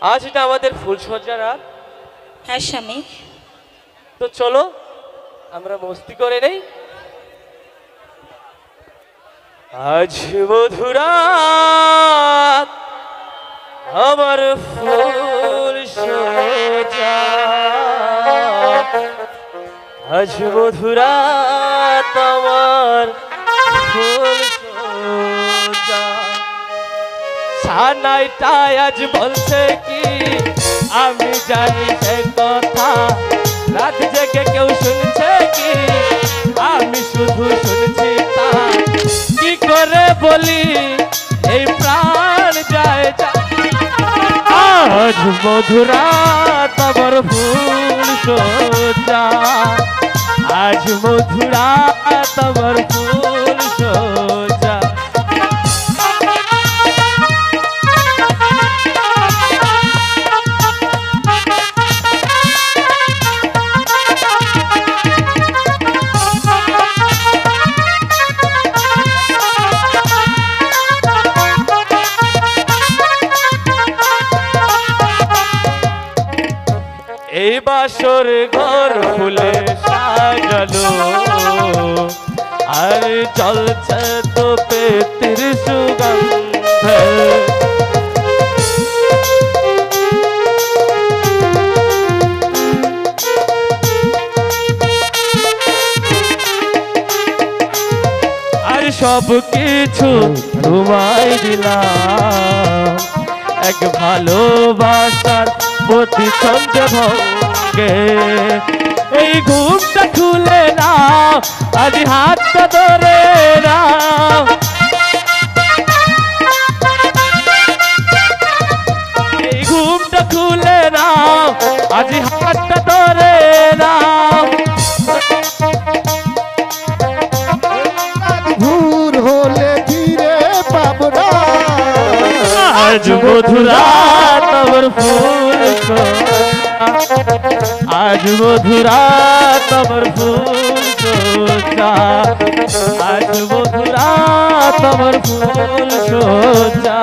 আজ এটা আমাদের ফুলসজ্জা রাত। হ্যাঁ স্বামী, তো চলো আমরা মস্তি করে নেই। আজ মধুরাত আমার ফুলসজ্জা, আজ মধুরাত আমার ফুলসজ্জা। সানাইটাই আজ বলছে কি আমি জানি সে কথা, রাত জেগে কেউ শুনছে কি আমি শুধু শুনছি তা। কি করে বলি এই প্রাণ যায় যায়, আজ মধুরাত আমার ফুলসজ্জা, আজ মধুরাত আমার ফুলসজ্জা। এই বাসর ঘর ফুলে সাজালো, আর চলছে তো পেতির সুগন্ধ। আর সব কিছু তোমায় দিলাম, এক ভালোবাসার প্রতি ছন্দে ভঙ্গে। এই ঘুমটা খুলে নাও, আজ হাতটা ধরে নাও, এই ঘুমটা খুলে নাও, আজ হাতটা ধরে নাও। ভোর হলে ধীরে পাবনা, আজ মধুরাত আমার ফুলসজ্জা, আজ মধুরাত আমার ফুলসজ্জা, আজ মধুরাত আমার ফুলসজ্জা।